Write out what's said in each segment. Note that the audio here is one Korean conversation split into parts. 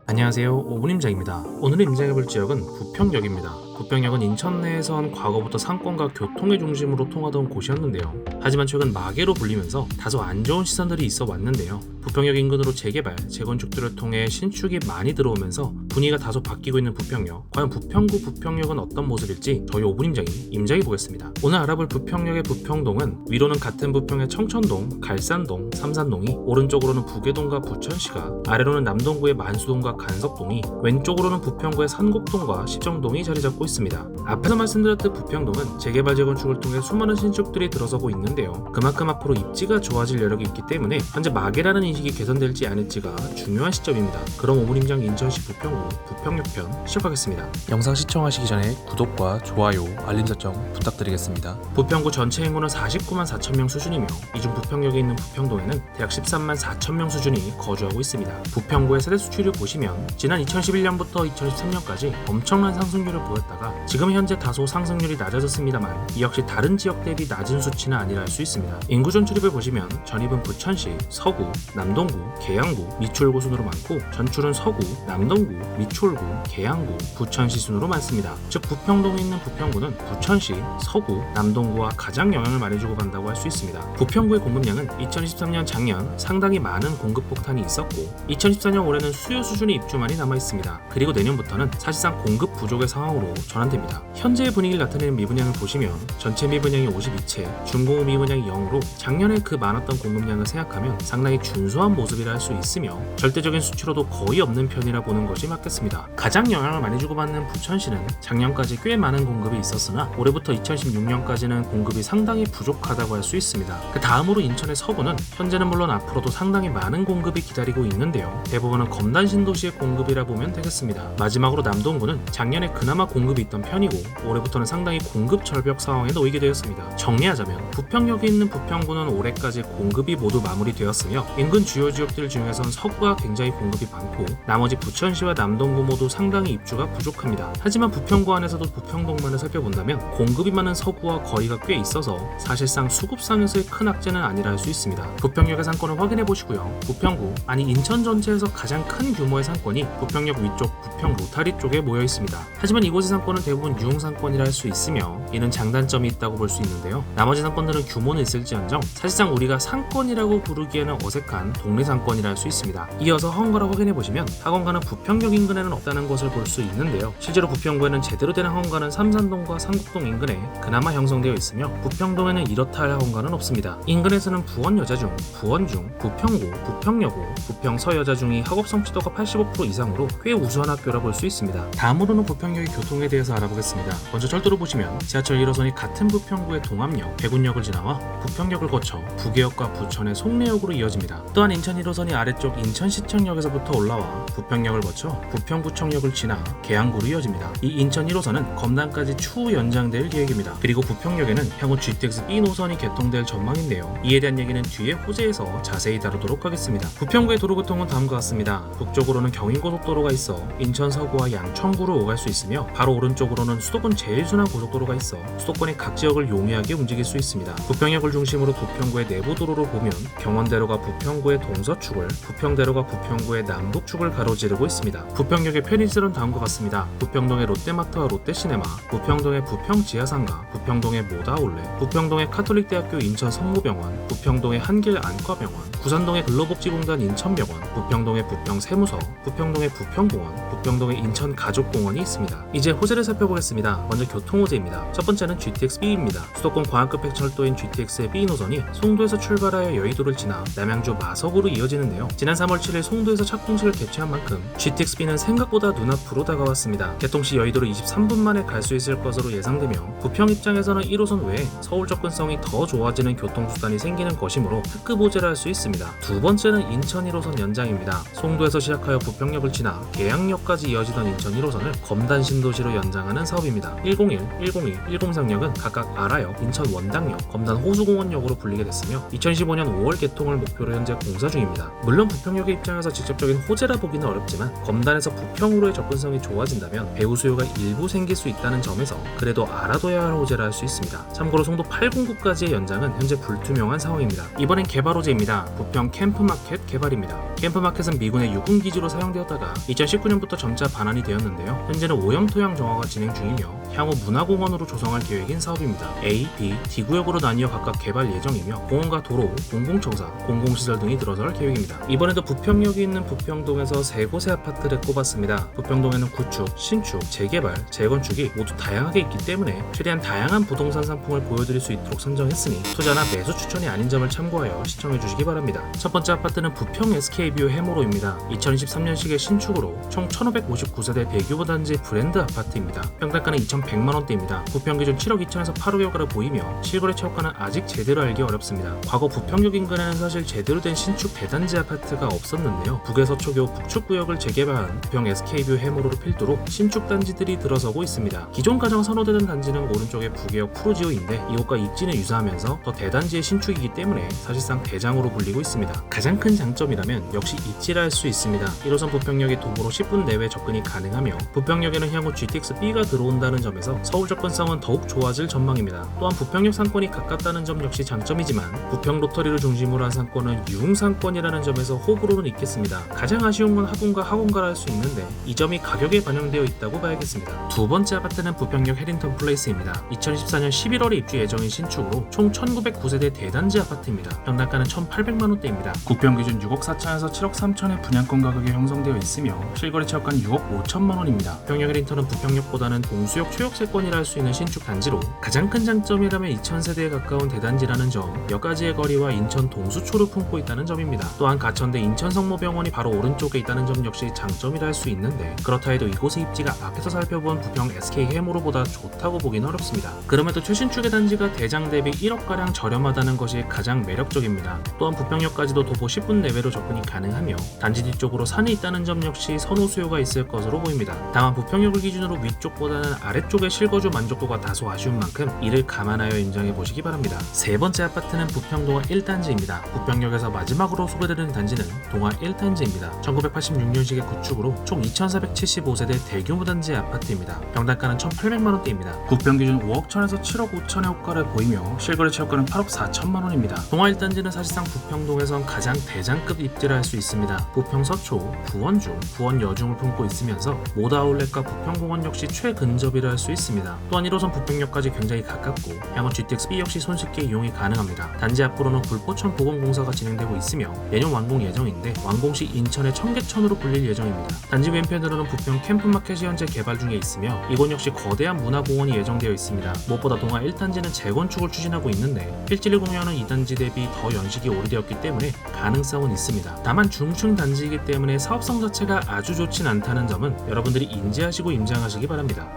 안녕하세요, 오분임장입니다. 오늘 임장해볼 지역은 부평역입니다. 부평역은 인천 내에선 과거부터 상권과 교통의 중심으로 통하던 곳이었는데요. 하지만 최근 마개로 불리면서 다소 안 좋은 시선들이 있어 왔는데요. 부평역 인근으로 재개발, 재건축들을 통해 신축이 많이 들어오면서 분위기가 다소 바뀌고 있는 부평역. 과연 부평구 부평역은 어떤 모습일지 저희 오분임장이 임장해보겠습니다. 오늘 알아볼 부평역의 부평동은 위로는 같은 부평의 청천동, 갈산동, 삼산동이, 오른쪽으로는 부계동과 부천시가, 아래로는 남동구의 만수동과 간석동이, 왼쪽으로는 부평구의 산곡동과 시정동이 자리 잡고 있습니다. 앞에서 말씀드렸듯 부평동은 재개발 재건축을 통해 수많은 신축들이 들어서고 있는데요. 그만큼 앞으로 입지가 좋아질 여력이 있기 때문에 현재 마개라는 인식이 개선될지 아닐지가 중요한 시점입니다. 그럼 오분임장 인천시 부평구 부평역편 시작하겠습니다. 영상 시청하시기 전에 구독과 좋아요, 알림 설정 부탁드리겠습니다. 부평구 전체 인구는 49만 4천 명 수준이며 이중 부평역에 있는 부평동에는 대략 13만 4천 명 수준이 거주하고 있습니다. 부평구의 세대 수치를 보시면 지난 2011년부터 2013년까지 엄청난 상승률을 보였다가 지금 현재 다소 상승률이 낮아졌습니다만 이 역시 다른 지역 대비 낮은 수치는 아니라 할 수 있습니다. 인구 전출입을 보시면 전입은 부천시, 서구, 남동구, 계양구, 미추홀구 순으로 많고 전출은 서구, 남동구, 미추홀구, 계양구, 부천시 순으로 많습니다. 즉 부평동에 있는 부평구는 부천시, 서구, 남동구와 가장 영향을 많이 주고 간다고 할 수 있습니다. 부평구의 공급량은 2023년 작년 상당히 많은 공급 폭탄이 있었고 2014년 올해는 수요 수준의 입주만이 남아 있습니다. 그리고 내년부터는 사실상 공급 부족의 상황으로 전환됩니다. 현재의 분위기를 나타내는 미분양을 보시면 전체 미분양이 52채, 준공업 미분양이 0으로 작년에 그 많았던 공급량을 생각하면 상당히 준수한 모습이라 할 수 있으며 절대적인 수치로도 거의 없는 편이라 보는 것이 맞겠습니다. 가장 영향을 많이 주고받는 부천시는 작년까지 꽤 많은 공급이 있었으나 올해부터 2016년까지는 공급이 상당히 부족하다고 할 수 있습니다. 그 다음으로 인천의 서구는 현재는 물론 앞으로도 상당히 많은 공급이 기다리고 있는데요. 대부분은 검단 신도시의 공급이라 보면 되겠습니다. 마지막으로 남동구는 작년에 그나마 공급이 있던 편이고 올해부터는 상당히 공급 절벽 상황에 놓이게 되었습니다. 정리하자면 부평역에 있는 부평구는 올해까지 공급이 모두 마무리되었으며 인근 주요 지역들 중에선 서구가 굉장히 공급이 많고 나머지 부천시와 남동구 모두 상당히 입주가 부족합니다. 하지만 부평구 안에서도 부평동만을 살펴본다면 공급이 많은 서구와 거리가 꽤 있어서 사실상 수급상에서의 큰 악재는 아니라 할 수 있습니다. 부평역의 상권을 확인해 보시고요. 부평구, 아니 인천 전체에서 가장 큰 규모의 상권이 부평역 위쪽 부평 로타리 쪽에 모여 있습니다. 하지만 이곳의 상권은 대부분 유흥상권이라 할 수 있으며 이는 장단점이 있다고 볼 수 있는데요. 나머지 상권들은 규모는 있을지언정 사실상 우리가 상권이라고 부르기에는 어색한 동네 상권이라 할 수 있습니다. 이어서 학원가를 확인해 보시면 학원가는 부평역 인근에는 없다는 것을 볼 수 있는데요. 실제로 부평구에는 제대로 된 학원가는 삼산동과 산곡동 인근에 그나마 형성되어 있으며 부평동에는 이렇다 할 학원가는 없습니다. 인근에서는 부원여자중, 부원중, 부평고, 부평여고, 부평서여자중이 학업 성취도가 85% 이상으로 꽤 우수한 학교라 볼 수 있습니다. 다음으로는 부평역의 교통에 대해서 알아보겠습니다. 먼저 철도를 보시면 지하철 1호선이 같은 부평구의 동암역, 대군역을 지나와 부평역을 거쳐 부계역과 부천의 송내역으로 이어집니다. 또한 인천 1호선이 아래쪽 인천시청역에서부터 올라와 부평역을 거쳐 부평구청역을 지나 계양구로 이어집니다. 이 인천 1호선은 검단까지 추후 연장될 계획입니다. 그리고 부평역에는 향후 GTX B 노선이 개통될 전망인데요. 이에 대한 얘기는 뒤에 호재에서 자세히 다루도록 하겠습니다. 부평구의 도로교통은 다음과 같습니다. 북쪽으로는 경인고속도로가 있어 인천 서구와 양천구로 오갈 수 있으며 바로 오른쪽으로는 수도권 제일순환 고속도로가 있어 수도권의 각 지역을 용이하게 움직일 수 있습니다. 부평역을 중심으로 부평구의 내부 도로를 보면 경원대로가 부평구의 동서축을, 부평대로가 부평구의 남북축을 가로지르고 있습니다. 부평역의 편의시설은 다음과 같습니다. 부평동의 롯데마트와 롯데시네마, 부평동의 부평지하상가, 부평동의 모다올레, 부평동의 카톨릭대학교 인천성모병원, 부평동의 한길안과병원, 구산동의 근로복지공단 인천병원, 부평동의 부평세무서, 부평동의 부평공원, 부평동의 인천가족공원이 있습니다. 이제 호재를 살펴보겠습니다. 먼저 교통호재입니다. 첫 번째는 GTX-B입니다. 수도권 과학급 핵철도인 GTX의 B 노선이 송도에서 출발하여 여의도를 지나 남양주 마석으로 이어지는데요. 지난 3월 7일 송도에서 착공식을 개최한 만큼 GTX-B는 생각보다 눈앞으로 다가왔습니다. 개통 시 여의도를 23분 만에 갈 수 있을 것으로 예상되며 부평 입장에서는 1호선 외에 서울 접근성이 더 좋아지는 교통수단이 생기는 것이므로 특급 호재라 할 수 있습니다. 두 번째는 인천 1호선 연장입니다. 송도에서 시작하여 부평역을 지나 계양역까지 이어지던 인천 1호선을 검단 신도시로 연장하는 사업입니다. 101, 102, 103역은 각각 아라역, 인천 원당역, 검단 호수공원역으로 불리게 됐으며 2015년 5월 개통을 목표로 현재 공사 중입니다. 물론 부평역의 입장에서 직접적인 호재라 보기는 어렵지만 검단에서 부평으로의 접근성이 좋아진다면 배후 수요가 일부 생길 수 있다는 점에서 그래도 알아둬야 할 호재라 할 수 있습니다. 참고로 송도 809까지의 연장은 현재 불투명한 상황입니다. 이번엔 개발 호재입니다. 부평 캠프마켓 개발입니다. 캠프마켓은 미군의 육군 기지로 사용되었다가 2019년부터 점차 반환이 되었는데요. 현재는 오염 토양 정화가 진행 중이며 향후 문화공원으로 조성할 계획인 사업입니다. A, B, D 구역으로 나뉘어 각각 개발 예정이며 공원과 도로, 공공청사, 공공시설 등이 들어설 계획입니다. 이번에도 부평역이 있는 부평동에서 3곳의 아파트를 꼽았습니다. 부평동에는 구축, 신축, 재개발, 재건축이 모두 다양하게 있기 때문에 최대한 다양한 부동산 상품을 보여드릴 수 있도록 선정했으니 투자나 매수 추천이 아닌 점을 참고하여 시청해주시기 바랍니다. 첫 번째 아파트는 부평 SK뷰 해모로입니다. 2023년식의 신축으로 총 1559세대 대규모 단지 브랜드 아파트입니다. 평당가는 2,100만원대입니다. 부평 기준 7억 2천에서 8억여가를 보이며 실거래 최고가는 아직 제대로 알기 어렵습니다. 과거 부평역 인근에는 사실 제대로 된 신축 대단지 아파트가 없었는데요. 북에서 초교 북측구역을 재개발한 부평 SK뷰 해모로를 필두로 신축 단지들이 들어서고 있습니다. 기존 가장 선호되는 단지는 오른쪽의 북해역 프로지오인데 이곳과 입지는 유사하면서 더 대단지의 신축이기 때문에 사실상 대장으로 불리고 있습니다. 가장 큰 장점이라면 역시 입지라 할 수 있습니다. 1호선 부평역이 도보로 10분 내외 접근이 가능하며 부평역에는 향후 GTX-B가 들어온다는 점에서 서울 접근성은 더욱 좋아질 전망입니다. 또한 부평역 상권이 가깝다는 점 역시 장점이지만 부평 로터리를 중심으로 한 상권은 유흥상권이라는 점에서 호불호는 있겠습니다. 가장 아쉬운 건 학군과 학원가라 할 수 있는데 이 점이 가격에 반영되어 있다고 봐야겠습니다. 두 번째 아파트는 부평역 해링턴 플레이스입니다. 2014년 11월에 입주 예정인 신축으로 총 1909세대 대단지 아파트입니다. 평당가는 1,800만원대입니다. 구평 기준 6억 4천에서 7억 3천의 분양권 가격이 형성되어 있으며 실거래 최저가는 6억 5천만원입니다. 부평역 해링턴은 부평역보다는 동수역 초역세권이라 할 수 있는 신축 단지로 가장 큰 장점이라면 2,000세대에 가까운 대단지라는 점, 몇 가지의 거리와 인천 동수초를 품고 있다는 점입니다. 또한 가천대 인천성모병원이 바로 오른쪽에 있다는 점 역시 장점이라 할 수 있는데 그렇다 해도 이곳의 입지가 앞에서 살펴본 부평 SK 해모로보다 좋다고 보기는 어렵습니다. 그럼에도 최신축의 단지가 대장 대비 1억가량 저렴하다는 것이 가장 매력적입니다. 또한 부평역까지도 도보 10분 내외로 접근이 가능하며 단지 뒤쪽으로 산이 있다는 점 역시 선호 수요가 있을 것으로 보입니다. 다만 부평역을 기준으로 위쪽보다는 아래쪽의 실거주 만족도가 다소 아쉬운 만큼 이를 감안하여 임장해 보시기 바랍니다. 세 번째 아파트는 부평 동화 1단지입니다. 부평역에서 마지막으로 소개되는 단지는 동화 1단지입니다. 1986년식의 구축으로 총 2,475세대 대규모 단지 아파트입니다. 평당가는 1,800만원대입니다. 부평 기준 5억 1천에서 7억 5천의 호가를 보이며 실거래 최고가는 8억 4천만원입니다. 동화 1단지는 사실상 부평동에선 가장 대장급 입지라 할 수 있습니다. 부평 서초, 부원중, 부원 여중을 품고 있으면서 모다 아울렛과 부평공원 역시 최근접이라 할 수 있습니다. 또한 1호선 부평역까지 굉장히 가깝고 향후 GTX-B 역시 손쉽게 이용이 가능합니다. 단지 앞으로는 굴포천 보건공사가 진행되고 있으며 내년 완공 예정인데 완공 시 인천의 청계천으로 불릴 예정입니다. 단지 왼편으로는 부평 캠프마켓이 현재 개발 중에 있으며 이곳 역시 거대한 문화공원이 예정되어 있습니다. 무엇보다 동화 1단지는 재건축을 추진하고 있는데 필지를 공유하는 2단지 대비 더 연식이 오래되었기 때문에 가능성은 있습니다. 다만 중층 단지이기 때문에 사업성 자체가 아주 좋진 않다는 점은 여러분들이 인지하시고 임장하시기 바랍니다.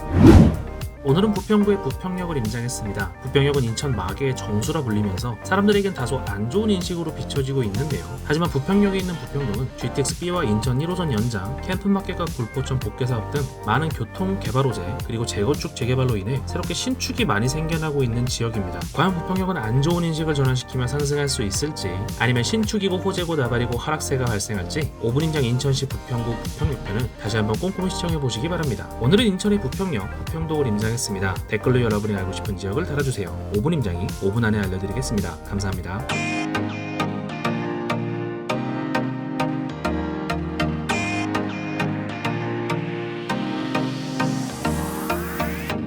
오늘은 부평구의 부평역을 임장했습니다. 부평역은 인천 마계의 정수라 불리면서 사람들에겐 다소 안 좋은 인식으로 비춰지고 있는데요. 하지만 부평역에 있는 부평동은 GTX-B와 인천 1호선 연장, 캠프마켓과 굴포천 복개사업 등 많은 교통, 개발 호재, 그리고 재건축, 재개발로 인해 새롭게 신축이 많이 생겨나고 있는 지역입니다. 과연 부평역은 안 좋은 인식을 전환시키며 상승할 수 있을지, 아니면 신축이고 호재고 나발이고 하락세가 발생할지 5분 임장 인천시 부평구 부평역편을 다시 한번 꼼꼼히 시청해 보시기 바랍니다. 오늘은 인천의 부평역, 부평동을 임장했습니다. 댓글로 여러분이 알고 싶은 지역을 달아주세요. 5분 임장이 5분 안에 알려드리겠습니다. 감사합니다.